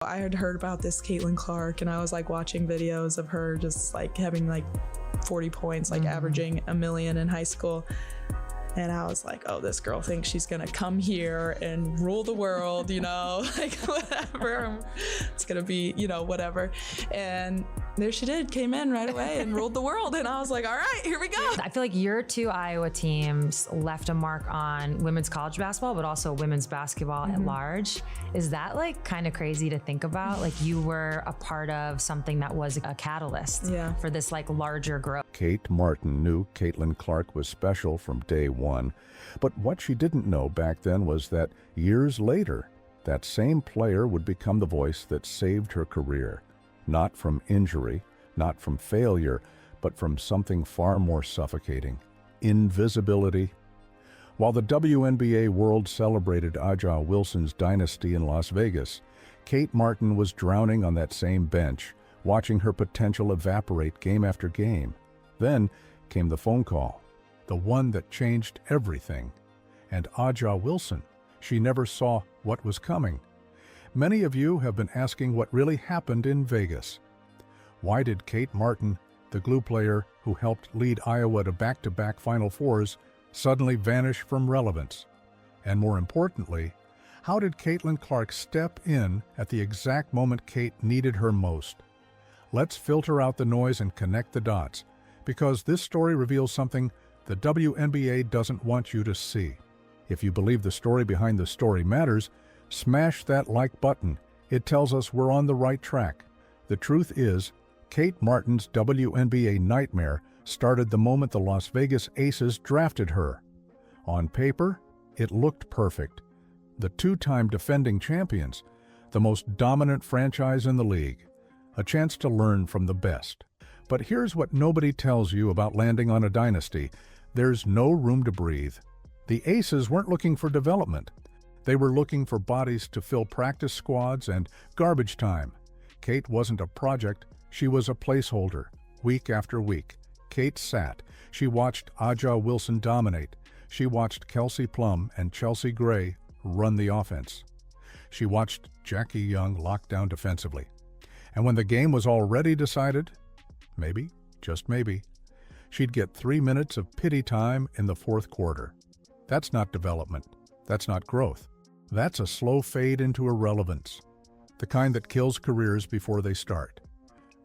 I had heard about this Caitlin Clark, and I was like watching videos of her just like having like 40 points, like averaging a million in high school. And I was like, oh, this girl thinks she's gonna come here and rule the world, you know, like whatever. It's gonna be, you know, whatever. And there she did, came in right away and ruled the world. And I was like, all right, here we go. I feel like your two Iowa teams left a mark on women's college basketball, but also women's basketball at large. Is that like kind of crazy to think about? Like you were a part of something that was a catalyst for this like larger growth. Kate Martin knew Caitlin Clark was special from day one, but what she didn't know back then was that years later, that same player would become the voice that saved her career, not from injury, not from failure, but from something far more suffocating: invisibility. While the WNBA world celebrated Aja Wilson's dynasty in Las Vegas, Kate Martin was drowning on that same bench, watching her potential evaporate game after game. Then came the phone call, the one that changed everything. And Aja Wilson, she never saw what was coming. Many of you have been asking what really happened in Vegas. Why did Kate Martin, the glue player who helped lead Iowa to back-to-back Final Fours, suddenly vanish from relevance? And more importantly, how did Caitlin Clark step in at the exact moment Kate needed her most? Let's filter out the noise and connect the dots, because this story reveals something the WNBA doesn't want you to see. If you believe the story behind the story matters, smash that like button. It tells us we're on the right track. The truth is, Kate Martin's WNBA nightmare started the moment the Las Vegas Aces drafted her. On paper, it looked perfect. The two-time defending champions, the most dominant franchise in the league, a chance to learn from the best. But here's what nobody tells you about landing on a dynasty. There's no room to breathe. The Aces weren't looking for development. They were looking for bodies to fill practice squads and garbage time. Kate wasn't a project, she was a placeholder. Week after week, Kate sat. She watched Aja Wilson dominate. She watched Kelsey Plum and Chelsea Gray run the offense. She watched Jackie Young lock down defensively. And when the game was already decided, maybe, just maybe, she'd get 3 minutes of pity time in the fourth quarter. That's not development. That's not growth. That's a slow fade into irrelevance, the kind that kills careers before they start.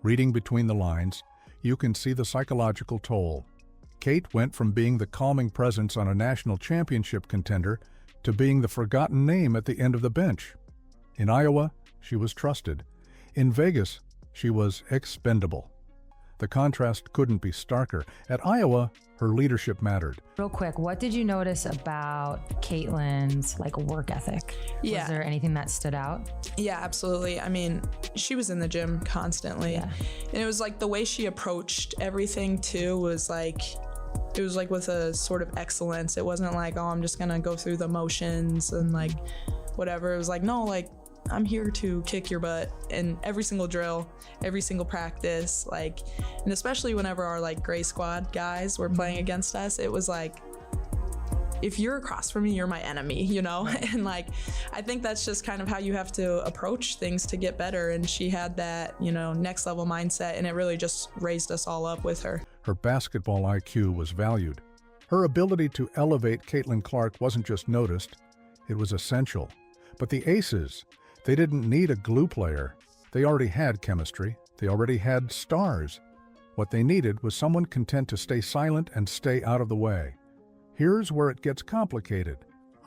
Reading between the lines, you can see the psychological toll. Kate went from being the calming presence on a national championship contender to being the forgotten name at the end of the bench. In Iowa, she was trusted. In Vegas, she was expendable. The contrast couldn't be starker. At Iowa, her leadership mattered. Real quick, what did you notice about Caitlin's like work ethic? Yeah. Was there anything that stood out? Yeah, absolutely. I mean, she was in the gym constantly. And it was like the way she approached everything too was like, it was like with a sort of excellence. It wasn't like, oh, I'm just gonna go through the motions and like whatever. It was like, no, like I'm here to kick your butt in every single drill, every single practice, like, and especially whenever our like gray squad guys were playing against us, it was like, if you're across from me, you're my enemy, you know? And like, I think that's just kind of how you have to approach things to get better. And she had that, you know, next level mindset, and it really just raised us all up with her. Her basketball IQ was valued. Her ability to elevate Caitlin Clark wasn't just noticed, it was essential. But the Aces, they didn't need a glue player. They already had chemistry. They already had stars. What they needed was someone content to stay silent and stay out of the way. Here's where it gets complicated.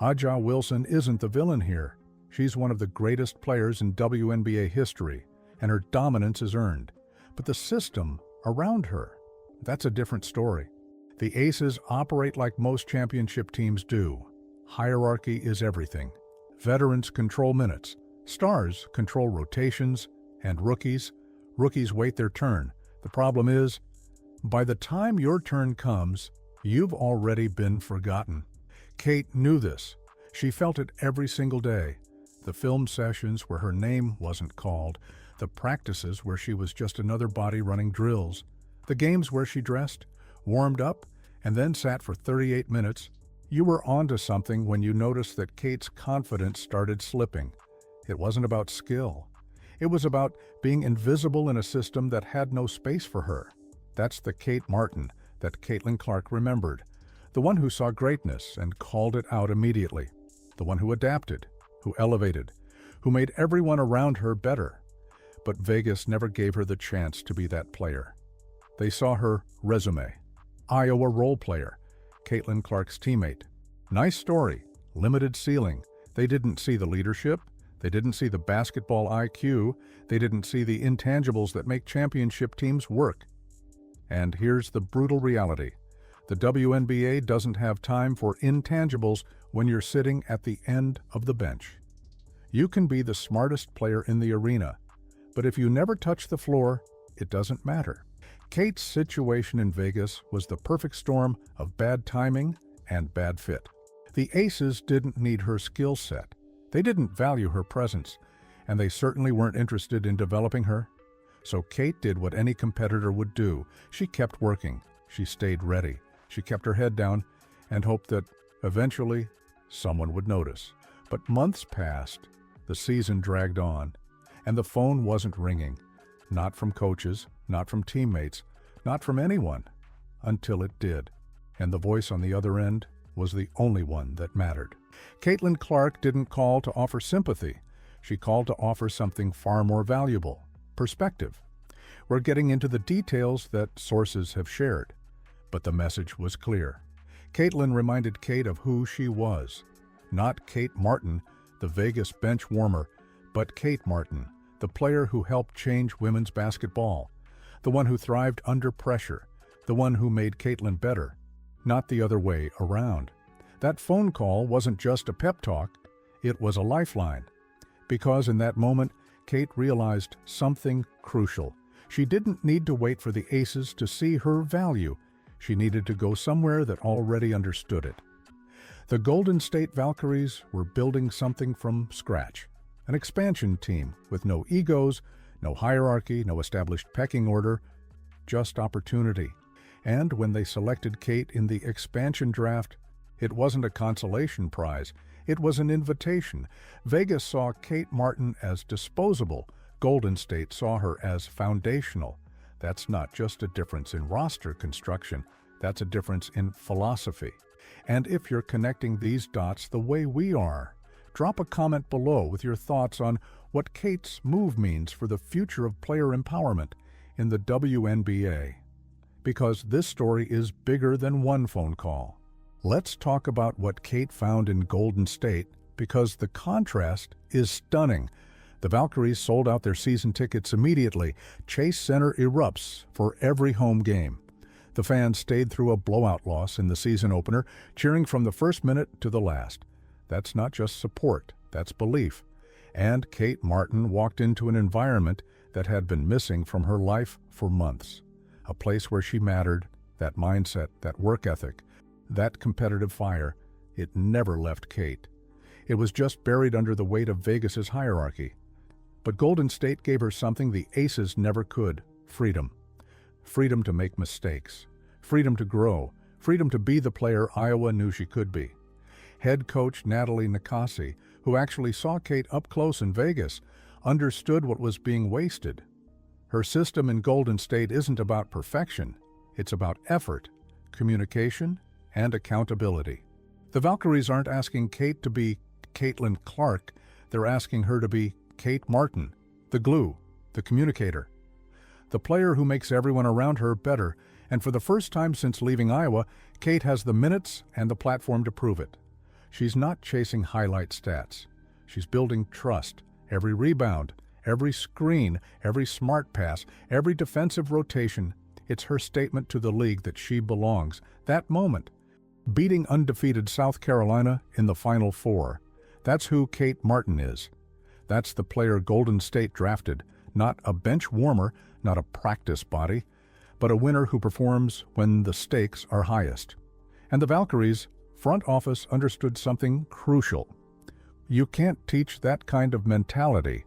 Aja Wilson isn't the villain here. She's one of the greatest players in WNBA history, and her dominance is earned. But the system around her, that's a different story. The Aces operate like most championship teams do. Hierarchy is everything. Veterans control minutes. Stars control rotations, and rookies wait their turn. The problem is, by the time your turn comes, you've already been forgotten. Kate knew this. She felt it every single day. The film sessions where her name wasn't called, the practices where she was just another body running drills, the games where she dressed, warmed up, and then sat for 38 minutes. You were onto something when you noticed that Kate's confidence started slipping. It wasn't about skill. It was about being invisible in a system that had no space for her. That's the Kate Martin that Caitlin Clark remembered, the one who saw greatness and called it out immediately, the one who adapted, who elevated, who made everyone around her better. But Vegas never gave her the chance to be that player. They saw her resume. Iowa role player, Caitlin Clark's teammate. Nice story, limited ceiling. They didn't see the leadership. They didn't see the basketball IQ. They didn't see the intangibles that make championship teams work. And here's the brutal reality. The WNBA doesn't have time for intangibles when you're sitting at the end of the bench. You can be the smartest player in the arena, but if you never touch the floor, it doesn't matter. Kate's situation in Vegas was the perfect storm of bad timing and bad fit. The Aces didn't need her skill set. They didn't value her presence, and they certainly weren't interested in developing her. So Kate did what any competitor would do. She kept working. She stayed ready. She kept her head down and hoped that eventually someone would notice. But months passed, the season dragged on, and the phone wasn't ringing. Not from coaches, not from teammates, not from anyone, until it did. And the voice on the other end was the only one that mattered. Caitlin Clark didn't call to offer sympathy. She called to offer something far more valuable: perspective. We're getting into the details that sources have shared, but the message was clear. Caitlin reminded Kate of who she was. Not Kate Martin, the Vegas bench warmer, but Kate Martin, the player who helped change women's basketball, the one who thrived under pressure, the one who made Caitlin better, not the other way around. That phone call wasn't just a pep talk, it was a lifeline. Because in that moment, Kate realized something crucial. She didn't need to wait for the Aces to see her value. She needed to go somewhere that already understood it. The Golden State Valkyries were building something from scratch. An expansion team with no egos, no hierarchy, no established pecking order, just opportunity. And when they selected Kate in the expansion draft, it wasn't a consolation prize. It was an invitation. Vegas saw Kate Martin as disposable. Golden State saw her as foundational. That's not just a difference in roster construction. That's a difference in philosophy. And if you're connecting these dots the way we are, drop a comment below with your thoughts on what Kate's move means for the future of player empowerment in the WNBA. Because this story is bigger than one phone call. Let's talk about what Kate found in Golden State, because the contrast is stunning. The Valkyries sold out their season tickets immediately. Chase Center erupts for every home game. The fans stayed through a blowout loss in the season opener, cheering from the first minute to the last. That's not just support, that's belief. And Kate Martin walked into an environment that had been missing from her life for months. A place where she mattered, that mindset, that work ethic, that competitive fire, it never left Kate. It was just buried under the weight of Vegas's hierarchy. But Golden State gave her something the Aces never could: freedom. Freedom to make mistakes. Freedom to grow. Freedom to be the player Iowa knew she could be. Head coach Natalie Nakasi, who actually saw Kate up close in Vegas, understood what was being wasted. Her system in Golden State isn't about perfection. It's about effort, communication, and accountability. The Valkyries aren't asking Kate to be Caitlin Clark. They're asking her to be Kate Martin, the glue, the communicator, the player who makes everyone around her better. And for the first time since leaving Iowa, Kate has the minutes and the platform to prove it. She's not chasing highlight stats. She's building trust. Every rebound, every screen, every smart pass, every defensive rotation, it's her statement to the league that she belongs. That moment, beating undefeated South Carolina in the Final Four, that's who Kate Martin is. That's the player Golden State drafted, not a bench warmer, not a practice body, but a winner who performs when the stakes are highest. And the Valkyries' front office understood something crucial. You can't teach that kind of mentality.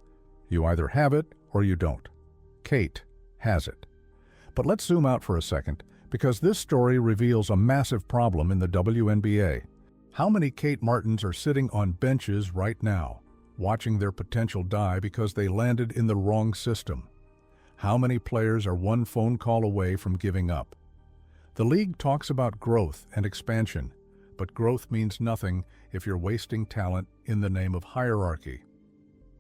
You either have it or you don't. Kate has it. But let's zoom out for a second, because this story reveals a massive problem in the WNBA. How many Kate Martins are sitting on benches right now? watching their potential die because they landed in the wrong system. How many players are one phone call away from giving up? The league talks about growth and expansion, but growth means nothing if you're wasting talent in the name of hierarchy.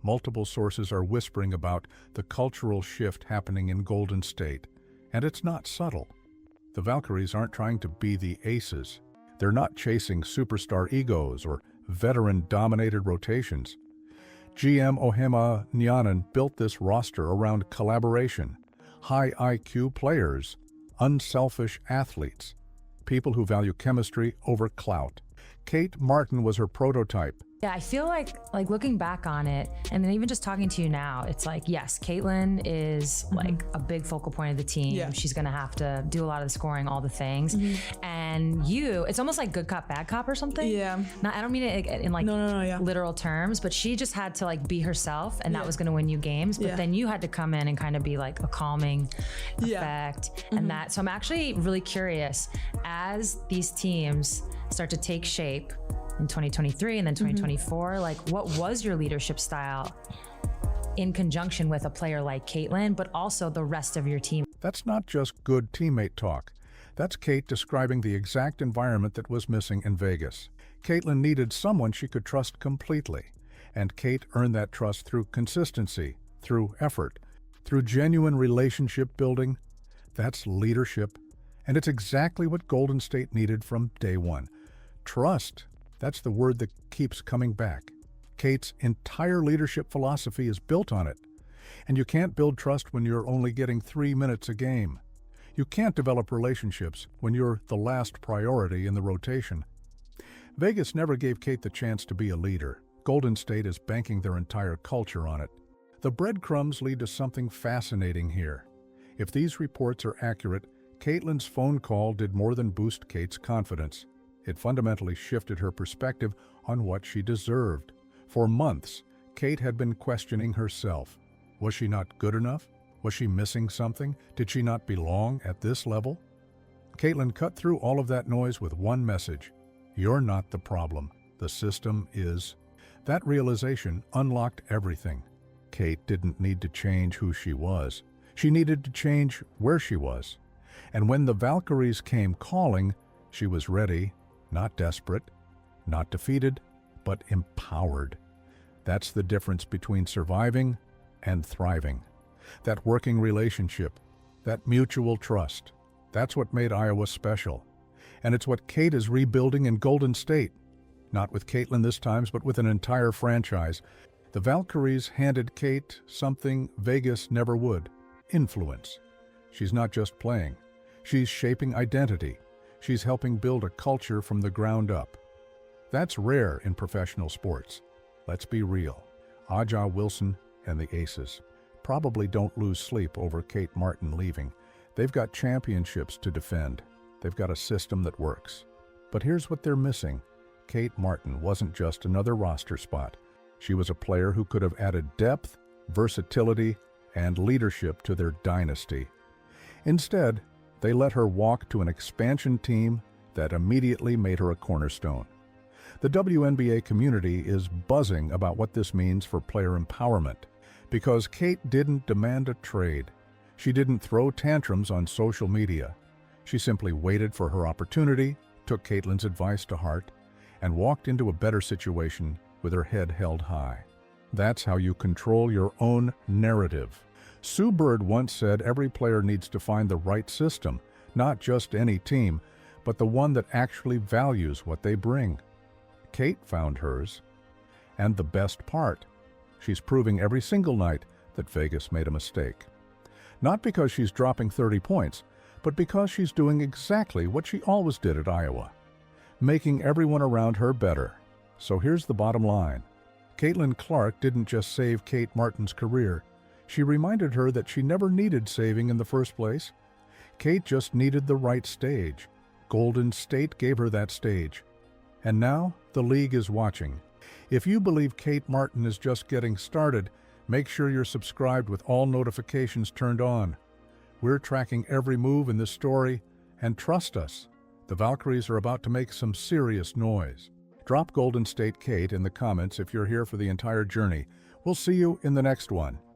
Multiple sources are whispering about the cultural shift happening in Golden State, and it's not subtle. The Valkyries aren't trying to be the aces. They're not chasing superstar egos or veteran-dominated rotations. GM Ohema Nyanan built this roster around collaboration, high IQ players, unselfish athletes, people who value chemistry over clout. Kate Martin was her prototype. Yeah, I feel like looking back on it, and then even just talking to you now, it's like, yes, Caitlin is like a big focal point of the team. Yeah. She's gonna have to do a lot of the scoring, all the things. And it's almost like good cop, bad cop or something. Yeah. I don't mean it in like No, literal terms, but she just had to like be herself, and that was gonna win you games. But then you had to come in and kind of be like a calming effect, and that. So I'm actually really curious as these teams start to take shape in 2023 and then 2024, like what was your leadership style in conjunction with a player like Caitlin, but also the rest of your team? That's not just good teammate talk. That's Kate describing the exact environment that was missing in Vegas. Caitlin needed someone she could trust completely, and Kate earned that trust through consistency, through effort, through genuine relationship building. That's leadership, and it's exactly what Golden State needed from day one. Trust. That's the word that keeps coming back. Kate's entire leadership philosophy is built on it. And you can't build trust when you're only getting 3 minutes a game. You can't develop relationships when you're the last priority in the rotation. Vegas never gave Kate the chance to be a leader. Golden State is banking their entire culture on it. The breadcrumbs lead to something fascinating here. If these reports are accurate, Caitlin's phone call did more than boost Kate's confidence. It fundamentally shifted her perspective on what she deserved. For months, Kate had been questioning herself. Was she not good enough? Was she missing something? Did she not belong at this level? Caitlin cut through all of that noise with one message. You're not the problem. The system is. That realization unlocked everything. Kate didn't need to change who she was. She needed to change where she was. And when the Valkyries came calling, she was ready. Not desperate, not defeated, but empowered. That's the difference between surviving and thriving. That working relationship, that mutual trust, that's what made Iowa special. And it's what Kate is rebuilding in Golden State. Not with Caitlin this time, but with an entire franchise. The Valkyries handed Kate something Vegas never would: influence. She's not just playing. She's shaping identity. She's helping build a culture from the ground up. That's rare in professional sports. Let's be real. Aja Wilson and the Aces probably don't lose sleep over Kate Martin leaving. They've got championships to defend. They've got a system that works. But here's what they're missing. Kate Martin wasn't just another roster spot. She was a player who could have added depth, versatility, and leadership to their dynasty. Instead, they let her walk to an expansion team that immediately made her a cornerstone. The WNBA community is buzzing about what this means for player empowerment, because Kate didn't demand a trade. She didn't throw tantrums on social media. She simply waited for her opportunity, took Caitlin's advice to heart, and walked into a better situation with her head held high. That's how you control your own narrative. Sue Bird once said every player needs to find the right system, not just any team, but the one that actually values what they bring. Kate found hers. And the best part, she's proving every single night that Vegas made a mistake. Not because she's dropping 30 points, but because she's doing exactly what she always did at Iowa, making everyone around her better. So here's the bottom line. Caitlin Clark didn't just save Kate Martin's career. She reminded her that she never needed saving in the first place. Kate just needed the right stage. Golden State gave her that stage. And now the league is watching. If you believe Kate Martin is just getting started, make sure you're subscribed with all notifications turned on. We're tracking every move in this story, and trust us, the Valkyries are about to make some serious noise. Drop Golden State Kate in the comments if you're here for the entire journey. We'll see you in the next one.